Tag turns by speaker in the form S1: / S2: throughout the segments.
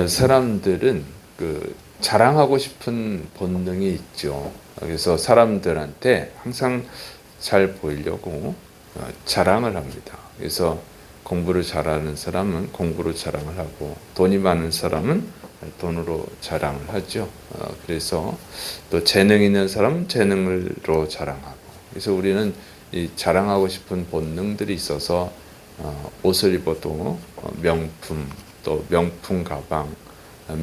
S1: 사람들은 자랑하고 싶은 본능이 있죠. 그래서 사람들한테 항상 잘 보이려고 자랑을 합니다. 그래서 공부를 잘하는 사람은 공부로 자랑을 하고, 돈이 많은 사람은 돈으로 자랑을 하죠. 그래서 또 재능 있는 사람은 재능으로 자랑하고. 그래서 우리는 이 자랑하고 싶은 본능들이 있어서 옷을 입어도 명품, 또 명품 가방,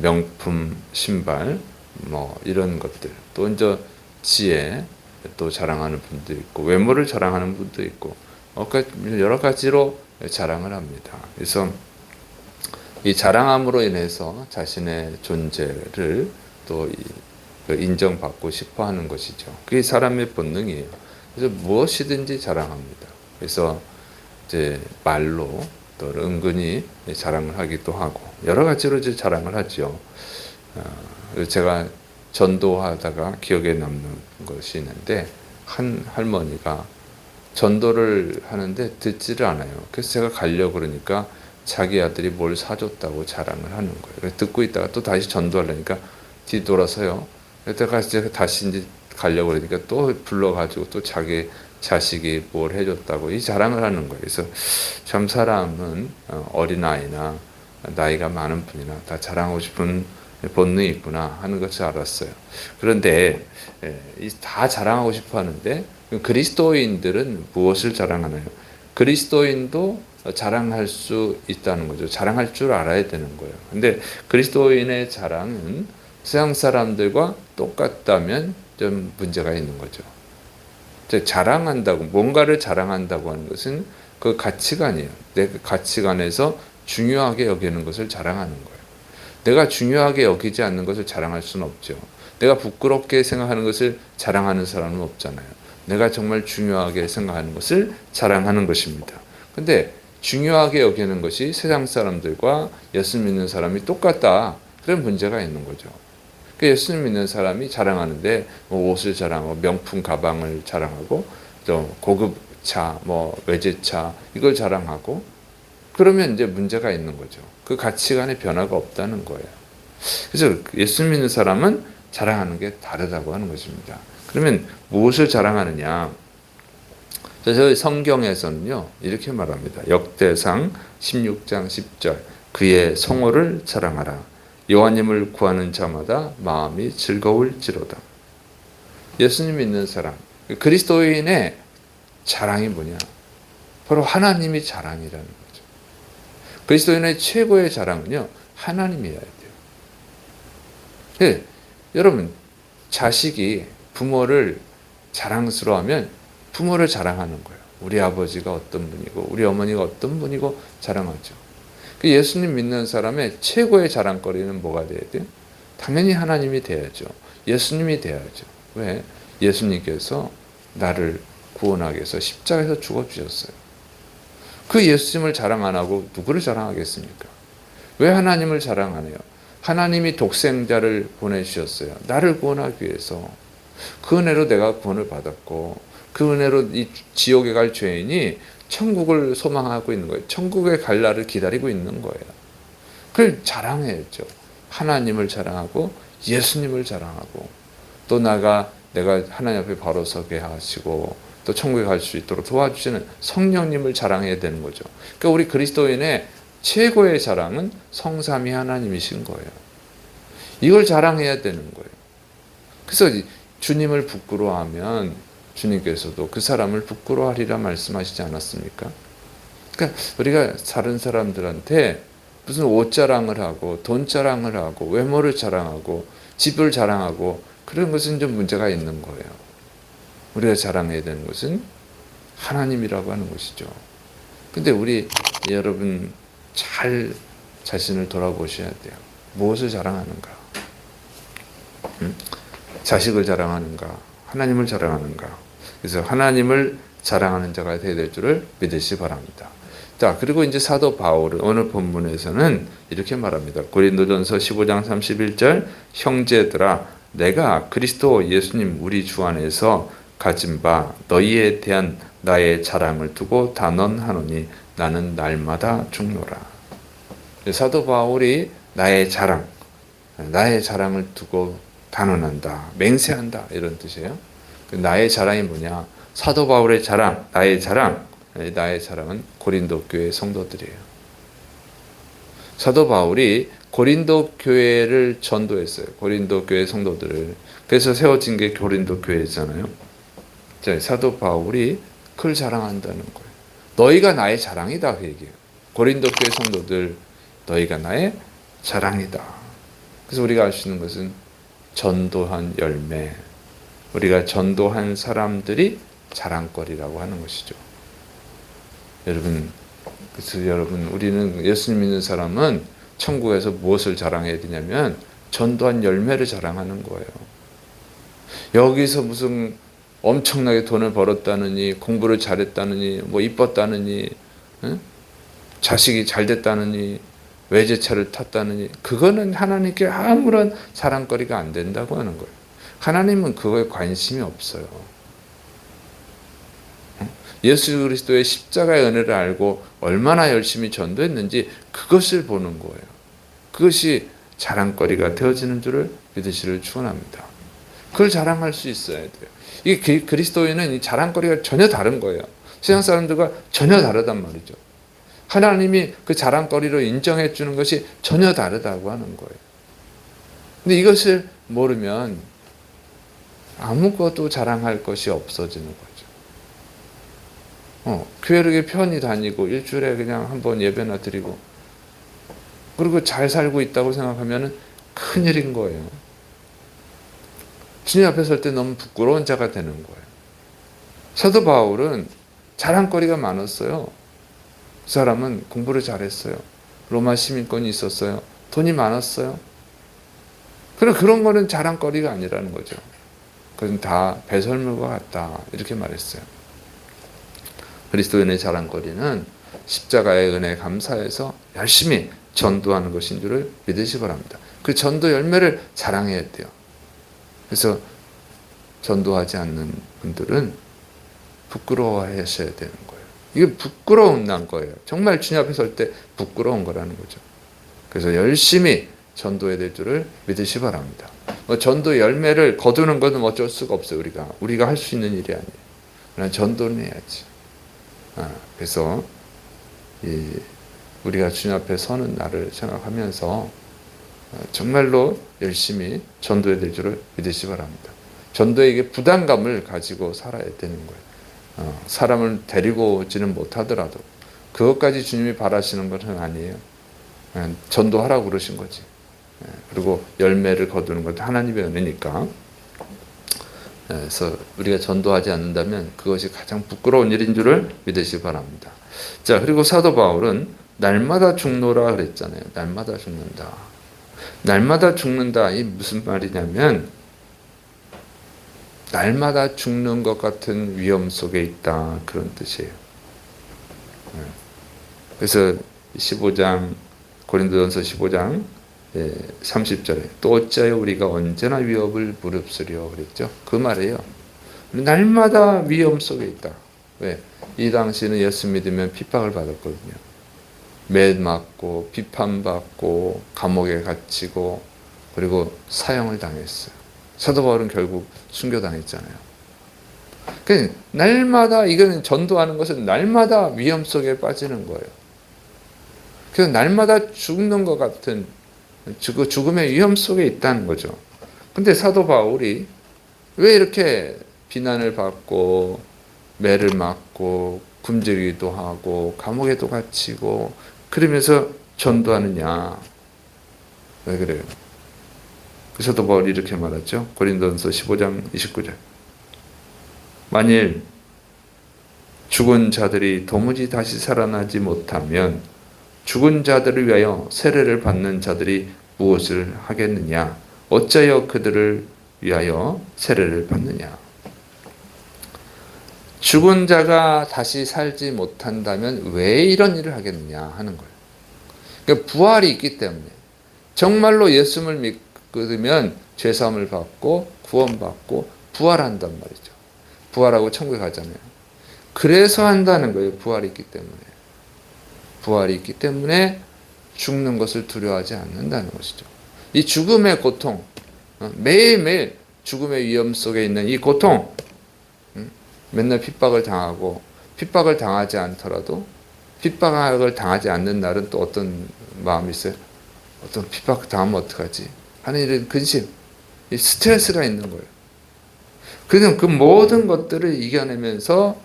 S1: 명품 신발, 뭐 이런 것들, 또 이제 지혜 또 자랑하는 분도 있고, 외모를 자랑하는 분도 있고, 여러 가지로 자랑을 합니다. 그래서 이 자랑함으로 인해서 자신의 존재를 또 인정받고 싶어 하는 것이죠. 그게 사람의 본능이에요. 그래서 무엇이든지 자랑합니다. 그래서 이제 말로 또 은근히 자랑을 하기도 하고, 여러 가지로 이제 자랑을 하죠. 제가 전도하다가 기억에 남는 것이 있는데, 한 할머니가 전도를 하는데 듣지를 않아요. 그래서 제가 가려고 그러니까 자기 아들이 뭘 사줬다고 자랑을 하는 거예요. 그래서 듣고 있다가 또 다시 전도하려니까 뒤돌아서요. 그때가 이제 다시 이제 가려고 그러니까 또 불러가지고 또 자기 자식이 뭘 해줬다고 이 자랑을 하는 거예요. 그래서 참 사람은 어린아이나 나이가 많은 분이나 다 자랑하고 싶은 본능이 있구나 하는 것을 알았어요. 그런데 다 자랑하고 싶어 하는데, 그리스도인들은 무엇을 자랑하나요? 그리스도인도 자랑할 수 있다는 거죠. 자랑할 줄 알아야 되는 거예요. 근데 그리스도인의 자랑은 세상 사람들과 똑같다면 좀 문제가 있는 거죠. 자랑한다고, 뭔가를 자랑한다고 하는 것은 그 가치관이에요. 내 가치관에서 중요하게 여기는 것을 자랑하는 거예요. 내가 중요하게 여기지 않는 것을 자랑할 수는 없죠. 내가 부끄럽게 생각하는 것을 자랑하는 사람은 없잖아요. 내가 정말 중요하게 생각하는 것을 자랑하는 것입니다. 근데 중요하게 여기는 것이 세상 사람들과 예수 믿는 사람이 똑같다. 그런 문제가 있는 거죠. 예수 믿는 사람이 자랑하는데 옷을 자랑하고 명품 가방을 자랑하고 또 고급 차, 외제차 이걸 자랑하고, 그러면 이제 문제가 있는 거죠. 그 가치관의 변화가 없다는 거예요. 그래서 예수 믿는 사람은 자랑하는 게 다르다고 하는 것입니다. 그러면 무엇을 자랑하느냐? 저희 성경에서는요 이렇게 말합니다. 역대상 16장 10절, 그의 성호를 자랑하라. 여호와님을 구하는 자마다 마음이 즐거울지로다. 예수님 믿는 사람, 그리스도인의 자랑이 뭐냐? 바로 하나님이 자랑이라는 거죠. 그리스도인의 최고의 자랑은요 하나님이어야 돼요. 네, 여러분, 자식이 부모를 자랑스러워하면 부모를 자랑하는 거예요. 우리 아버지가 어떤 분이고 우리 어머니가 어떤 분이고 자랑하죠. 예수님 믿는 사람의 최고의 자랑거리는 뭐가 돼야 돼요? 당연히 하나님이 돼야죠. 예수님이 돼야죠. 왜? 예수님께서 나를 구원하기 위해서 십자가에서 죽어주셨어요. 그 예수님을 자랑 안 하고 누구를 자랑하겠습니까? 왜 하나님을 자랑 안 해요? 하나님이 독생자를 보내주셨어요. 나를 구원하기 위해서. 그 은혜로 내가 구원을 받았고, 그 은혜로 이 지옥에 갈 죄인이 천국을 소망하고 있는 거예요. 천국에 갈 날을 기다리고 있는 거예요. 그걸 자랑해야죠. 하나님을 자랑하고 예수님을 자랑하고, 또 내가 하나님 앞에 바로 서게 하시고 또 천국에 갈 수 있도록 도와주시는 성령님을 자랑해야 되는 거죠. 그러니까 우리 그리스도인의 최고의 자랑은 성삼위 하나님이신 거예요. 이걸 자랑해야 되는 거예요. 그래서 주님을 부끄러워하면 주님께서도 그 사람을 부끄러워하리라 말씀하시지 않았습니까? 그러니까 우리가 다른 사람들한테 무슨 옷 자랑을 하고 돈 자랑을 하고 외모를 자랑하고 집을 자랑하고 그런 것은 좀 문제가 있는 거예요. 우리가 자랑해야 되는 것은 하나님이라고 하는 것이죠. 근데 우리 여러분 잘 자신을 돌아보셔야 돼요. 무엇을 자랑하는가? 자식을 자랑하는가? 하나님을 자랑하는가? 그래서 하나님을 자랑하는 자가 되어야 될 줄을 믿으시기 바랍니다. 자, 그리고 이제 사도 바울은 오늘 본문에서는 이렇게 말합니다. 고린도전서 15장 31절, 형제들아, 내가 그리스도 예수님 우리 주 안에서 가진 바 너희에 대한 나의 자랑을 두고 단언하노니 나는 날마다 죽노라. 사도 바울이 나의 자랑을 두고 단언한다, 맹세한다 이런 뜻이에요. 나의 자랑이 뭐냐? 사도 바울의 자랑, 나의 자랑은 고린도 교회 성도들이에요. 사도 바울이 고린도 교회를 전도했어요. 고린도 교회 성도들을. 그래서 세워진 게 고린도 교회잖아요. 자, 사도 바울이 그걸 자랑한다는 거예요. 너희가 나의 자랑이다 그 얘기예요. 고린도 교회 성도들, 너희가 나의 자랑이다. 그래서 우리가 알 수 있는 것은 전도한 열매, 우리가 전도한 사람들이 자랑거리라고 하는 것이죠. 그래서 여러분, 우리는 예수님 믿는 사람은 천국에서 무엇을 자랑해야 되냐면 전도한 열매를 자랑하는 거예요. 여기서 무슨 엄청나게 돈을 벌었다느니, 공부를 잘했다느니, 뭐 이뻤다느니, 응? 자식이 잘 됐다느니, 외제차를 탔다느니, 그거는 하나님께 아무런 자랑거리가 안 된다고 하는 거예요. 하나님은 그거에 관심이 없어요. 예수 그리스도의 십자가의 은혜를 알고 얼마나 열심히 전도했는지 그것을 보는 거예요. 그것이 자랑거리가 되어지는 줄을 믿으시기를 축원합니다. 그걸 자랑할 수 있어야 돼요. 이게 그리스도인은 이 자랑거리가 전혀 다른 거예요. 세상 사람들과 전혀 다르단 말이죠. 하나님이 그 자랑거리로 인정해 주는 것이 전혀 다르다고 하는 거예요. 근데 이것을 모르면 아무것도 자랑할 것이 없어지는 거죠. 교회를 편히 다니고 일주일에 그냥 한번 예배나 드리고 그리고 잘 살고 있다고 생각하면 큰일인 거예요. 주님 앞에 설 때 너무 부끄러운 자가 되는 거예요. 사도 바울은 자랑거리가 많았어요. 그 사람은 공부를 잘했어요. 로마 시민권이 있었어요. 돈이 많았어요. 그런 거는 자랑거리가 아니라는 거죠. 그건 다 배설물과 같다 이렇게 말했어요. 그리스도인의 자랑거리는 십자가의 은혜에 감사해서 열심히 전도하는 것인 줄을 믿으시기 바랍니다. 그 전도 열매를 자랑해야 돼요. 그래서 전도하지 않는 분들은 부끄러워하셔야 되는 거예요. 이게 부끄러운 난 거예요. 정말 주님 앞에 설 때 부끄러운 거라는 거죠. 그래서 열심히 전도해야 될 줄을 믿으시기 바랍니다. 전도 열매를 거두는 것은 어쩔 수가 없어요. 우리가 할 수 있는 일이 아니에요. 그러나 전도는 해야지. 그래서 우리가 주님 앞에 서는 날을 생각하면서 정말로 열심히 전도해야 될 줄을 믿으시기 바랍니다. 전도에게 부담감을 가지고 살아야 되는 거예요. 사람을 데리고 오지는 못하더라도 그것까지 주님이 바라시는 것은 아니에요. 전도하라고 그러신 거지. 그리고 열매를 거두는 것도 하나님의 은혜니까. 그래서 우리가 전도하지 않는다면 그것이 가장 부끄러운 일인 줄을 믿으시기 바랍니다. 자, 그리고 사도 바울은 날마다 죽노라 그랬잖아요. 날마다 죽는다. 날마다 죽는다. 이 무슨 말이냐면 날마다 죽는 것 같은 위험 속에 있다. 그런 뜻이에요. 그래서 15장 고린도전서 15장 30절에 또 어찌하여 우리가 언제나 위협을 무릅쓰려 그랬죠. 그 말이에요. 날마다 위험 속에 있다. 왜? 이 당시에는 예수 믿으면 핍박을 받았거든요. 매 맞고 비판받고 감옥에 갇히고 그리고 사형을 당했어요. 사도 바울은 결국 순교당했잖아요. 그러니까 날마다 이거는 전도하는 것은 날마다 위험 속에 빠지는 거예요. 그래서 날마다 죽는 것 같은 죽음의 위험 속에 있다는 거죠. 근데 사도 바울이 왜 이렇게 비난을 받고 매를 맞고 굶주리기도 하고 감옥에도 갇히고 그러면서 전도하느냐? 왜 그래요? 사도 바울이 이렇게 말하죠. 고린도전서 15장 29절. 만일 죽은 자들이 도무지 다시 살아나지 못하면 죽은 자들을 위하여 세례를 받는 자들이 무엇을 하겠느냐? 어찌하여 그들을 위하여 세례를 받느냐? 죽은 자가 다시 살지 못한다면 왜 이런 일을 하겠느냐 하는 거예요. 그러니까 부활이 있기 때문에 정말로 예수를 믿으면 죄사함을 받고 구원받고 부활한단 말이죠. 부활하고 천국에 가잖아요. 그래서 한다는 거예요. 부활이 있기 때문에. 부활이 있기 때문에 죽는 것을 두려워하지 않는다는 것이죠. 이 죽음의 고통, 매일매일 죽음의 위험 속에 있는 이 고통, 맨날 핍박을 당하고 핍박을 당하지 않더라도 핍박을 당하지 않는 날은 또 어떤 마음이 있어요? 어떤 핍박 당하면 어떡하지? 하는 이런 근심, 이 스트레스가 있는 거예요. 그냥 그 모든 것들을 이겨내면서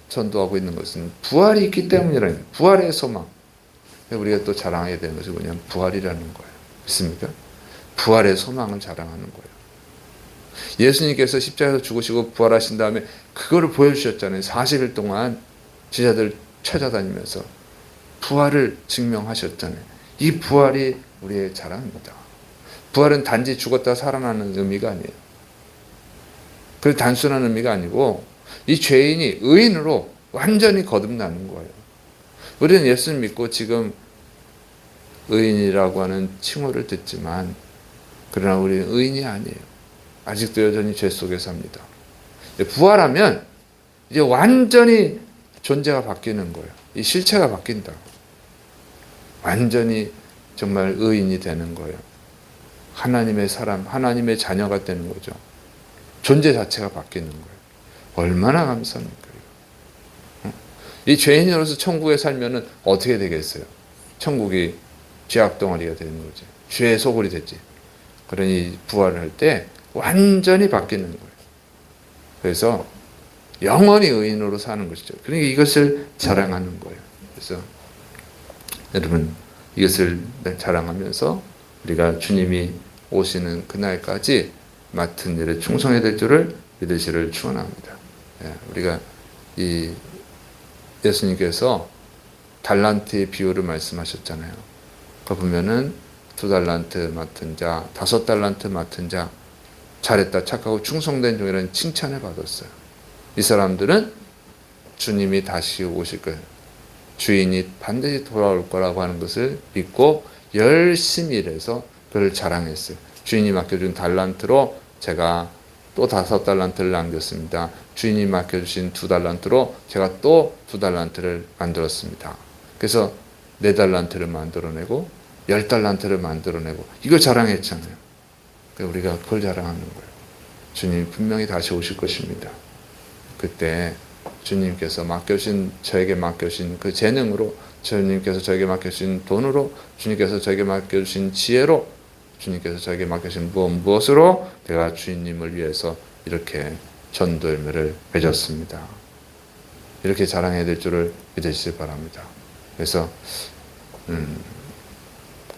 S1: 전도하고 있는 것은 부활이 있기 때문이라는 거예요. 부활의 소망. 우리가 또 자랑해야 되는 것이 뭐냐면 부활이라는 거예요. 믿습니까? 부활의 소망을 자랑하는 거예요. 예수님께서 십자가에서 죽으시고 부활하신 다음에 그거를 보여주셨잖아요. 40일 동안 제자들 찾아다니면서 부활을 증명하셨잖아요. 이 부활이 우리의 자랑입니다. 부활은 단지 죽었다 살아나는 의미가 아니에요. 그 단순한 의미가 아니고 이 죄인이 의인으로 완전히 거듭나는 거예요. 우리는 예수님 믿고 지금 의인이라고 하는 칭호를 듣지만 그러나 우리는 의인이 아니에요. 아직도 여전히 죄 속에 삽니다. 부활하면 이제 완전히 존재가 바뀌는 거예요. 이 실체가 바뀐다. 완전히 정말 의인이 되는 거예요. 하나님의 사람, 하나님의 자녀가 되는 거죠. 존재 자체가 바뀌는 거예요. 얼마나 감사합니까? 이 죄인으로서 천국에 살면은 어떻게 되겠어요? 천국이 죄악 덩어리가 되는 거죠. 죄의 소굴이 됐지. 그러니 부활을 할 때 완전히 바뀌는 거예요. 그래서 영원히 의인으로 사는 것이죠. 그러니까 이것을 자랑하는 거예요. 그래서 여러분 이것을 자랑하면서 우리가 주님이 오시는 그날까지 맡은 일에 충성해야 될 줄을 믿으시를 축원합니다. 우리가 이 예수님께서 달란트의 비유를 말씀하셨잖아요. 그 보면은 2달란트 맡은 자, 5달란트 맡은 자, 잘했다, 착하고 충성된 종이라는 칭찬을 받았어요. 이 사람들은 주님이 다시 오실 거예요. 주인이 반드시 돌아올 거라고 하는 것을 믿고 열심히 일해서 그를 자랑했어요. 주인이 맡겨준 달란트로 제가 또 5달란트를 남겼습니다. 주인이 맡겨주신 2달란트로 제가 또 2달란트를 만들었습니다. 그래서 4달란트를 만들어내고 10달란트를 만들어내고 이걸 자랑했잖아요. 우리가 그걸 자랑하는 거예요. 주님 분명히 다시 오실 것입니다. 그때 주님께서 저에게 맡겨주신 그 재능으로, 주님께서 저에게 맡겨주신 돈으로, 주님께서 저에게 맡겨주신 지혜로, 주님께서 저에게 맡겨주신 무엇으로 내가 주님을 위해서 이렇게 전도 열매를 맺었습니다. 이렇게 자랑해야 될 줄을 믿으시기 바랍니다. 그래서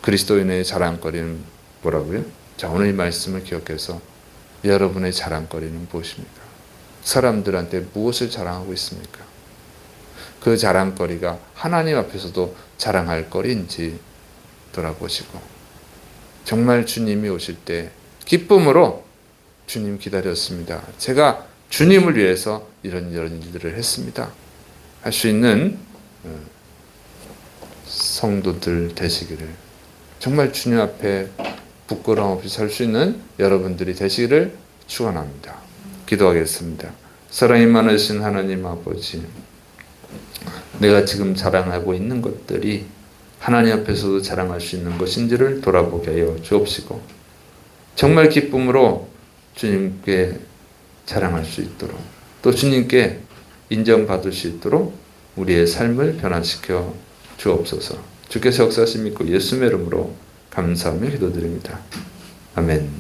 S1: 그리스도인의 자랑거리는 뭐라고요? 자, 오늘 이 말씀을 기억해서 여러분의 자랑거리는 무엇입니까? 사람들한테 무엇을 자랑하고 있습니까? 그 자랑거리가 하나님 앞에서도 자랑할 거리인지 돌아보시고 정말 주님이 오실 때 기쁨으로 주님 기다렸습니다. 제가 주님을 위해서 이런 일들을 했습니다. 할 수 있는 성도들 되시기를, 정말 주님 앞에 부끄러움 없이 살 수 있는 여러분들이 되시기를 축원합니다. 기도하겠습니다. 사랑이 많으신 하나님 아버지, 내가 지금 자랑하고 있는 것들이 하나님 앞에서도 자랑할 수 있는 것인지를 돌아보게 하여 주옵시고 정말 기쁨으로 주님께 자랑할 수 있도록, 또 주님께 인정받을 수 있도록 우리의 삶을 변화시켜 주옵소서. 주께서 역사하심 믿고 예수의 이름으로 감사하며 기도드립니다. 아멘.